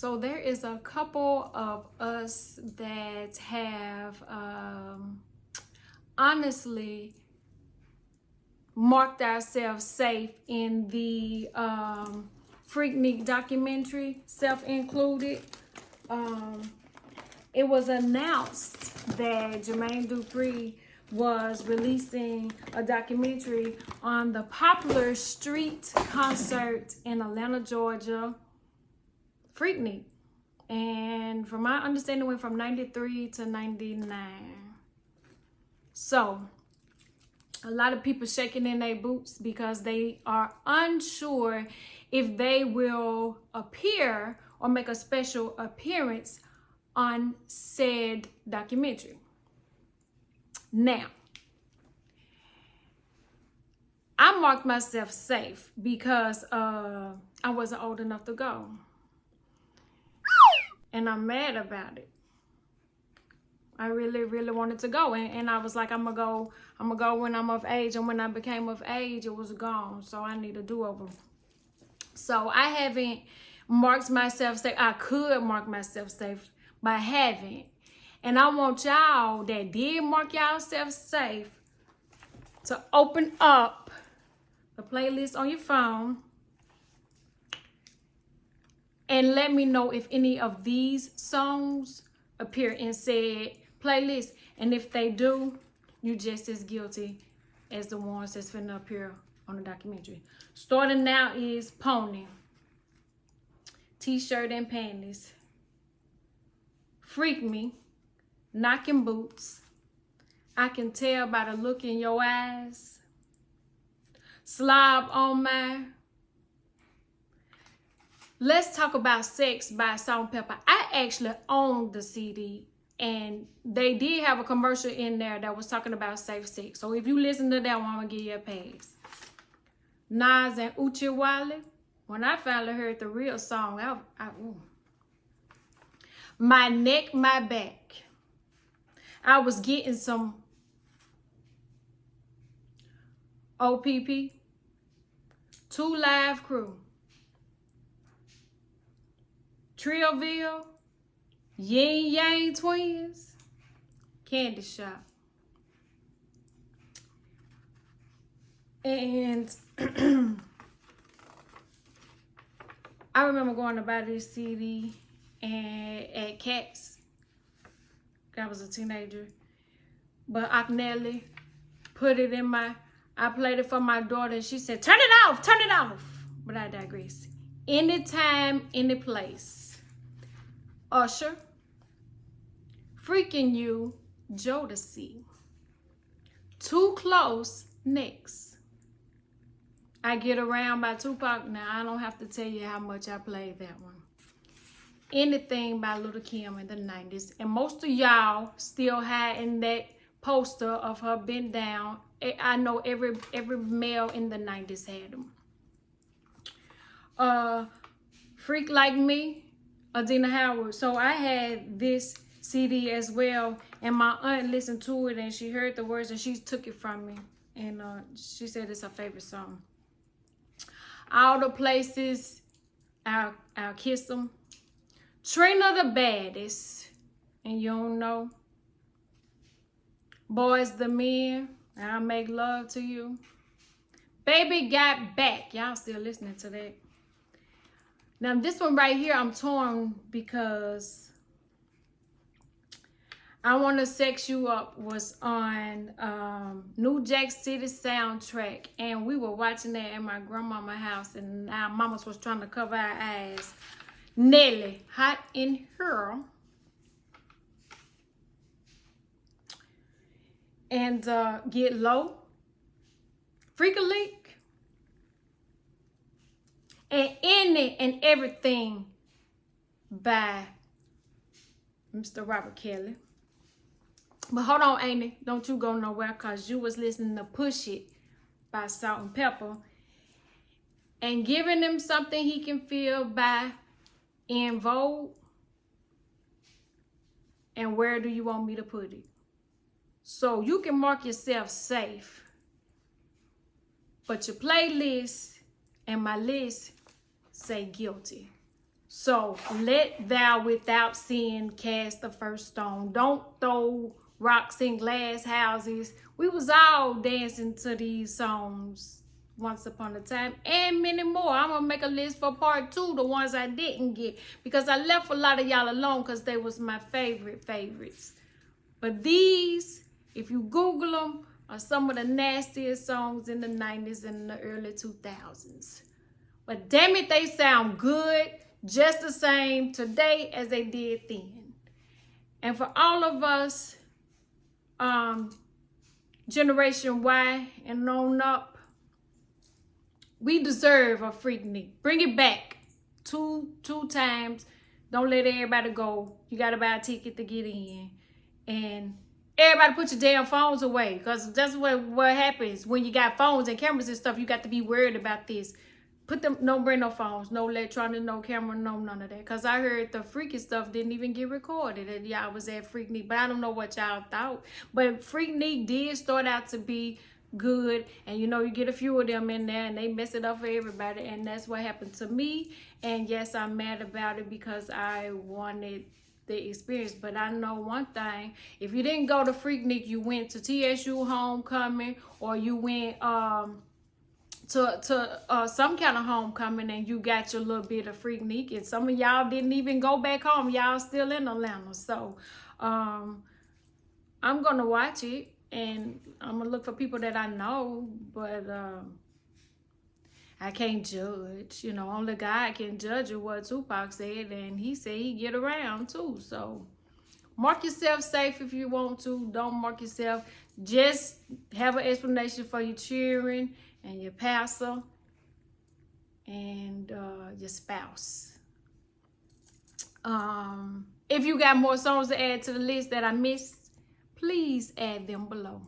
So there is a couple of us that have honestly marked ourselves safe in the Freaknik documentary, self included. It was announced that Jermaine Dupri was releasing a documentary on the Popular Street concert in Atlanta, Georgia, Freaknik. And from my understanding, it went from 93 to 99. So a lot of people shaking in their boots because they are unsure if they will appear or make a special appearance on said documentary. Now, I marked myself safe because I wasn't old enough to go. And I'm mad about it. I really, really wanted to go. And I was like, I'm gonna go when I'm of age. And when I became of age, it was gone. So I need a do-over. So I haven't marked myself safe. I could mark myself safe, but I haven't. And I want y'all that did mark yourself safe to open up the playlist on your phone and let me know if any of these songs appear in said playlist. And if they do, you just as guilty as the ones that's finna appear on the documentary. Starting now is Pony, T-shirt and Panties, Freak Me, Knocking Boots, I Can Tell by the Look in Your Eyes, Slob on My, Let's Talk About Sex by Salt-N-Pepa. I actually owned the CD, and they did have a commercial in there that was talking about safe sex. So if you listen to that one, I'm gonna give you a pass. Nas and Uchi Wale. When I finally heard the real song, ooh. My Neck, My Back. I was getting some OPP, 2 Live Crew, Trioville, Yin Yang Twins, Candy Shop. And I remember going to buy this CD at Cats. I was a teenager. But Aknelli put it in I played it for my daughter, and she said, turn it off, turn it off. But I digress. Anytime, any place. Usher, Freaking You, Jodeci. Too Close, next. I Get Around by Tupac. Now, I don't have to tell you how much I played that one. Anything by Little Kim in the 90s. And most of y'all still hiding that poster of her bent down. I know every male in the 90s had them. Freak Like Me, Adina Howard. So I had this CD as well, and my aunt listened to it and she heard the words and she took it from me, and she said it's her favorite song. All the Places, I'll Kiss Them. Trina the Baddest, and you don't know. Boys the Men, I'll Make Love to You. Baby Got Back, y'all still listening to that. Now this one right here, I'm torn because I Wanna Sex You Up was on New Jack City soundtrack, and we were watching that at my grandmama's house, and our mamas was trying to cover our eyes. Nelly, Hot in Here. And Get Low. Freak a Leak. And Any and Everything by Mr. Robert Kelly. But hold on, Amy. Don't you go nowhere, because you was listening to Push It by Salt-N-Pepa. And Giving Him Something He Can Feel by En Vogue. And Where Do You Want Me to Put It? So you can mark yourself safe, but your playlist and my list say guilty. So let thou without sin cast the first stone. Don't throw rocks in glass houses. We was all dancing to these songs once upon a time, and many more. I'm gonna make a list for part 2, the ones I didn't get, because I left a lot of y'all alone because they was my favorites. But these, if you Google them, are some of the nastiest songs in the 90s and the early 2000s. But damn it, they sound good just the same today as they did then. And for all of us, Generation Y and on up, we deserve a Freaknik. Bring it back two times. Don't let everybody go. You got to buy a ticket to get in. And everybody put your damn phones away, because that's what happens when you got phones and cameras and stuff. You got to be worried about this. Don't bring no phones, no electronic, no camera, no none of that. Because I heard the freaky stuff didn't even get recorded and y'all was at Freaknik. But I don't know what y'all thought. But Freaknik did start out to be good. And you know, you get a few of them in there and they mess it up for everybody. And that's what happened to me. And yes, I'm mad about it because I wanted the experience. But I know one thing. If you didn't go to Freaknik, you went to TSU Homecoming, or you went to some kind of homecoming and you got your little bit of Freaknik. And some of y'all didn't even go back home. Y'all still in Atlanta. So I'm gonna watch it and I'm gonna look for people that I know, but I can't judge. You know, only God can judge what Tupac said, and he said he get around too. So mark yourself safe if you want to. Don't mark yourself. Just have an explanation for your children and your pastor and your spouse. If you got more songs to add to the list that I missed, please add them below.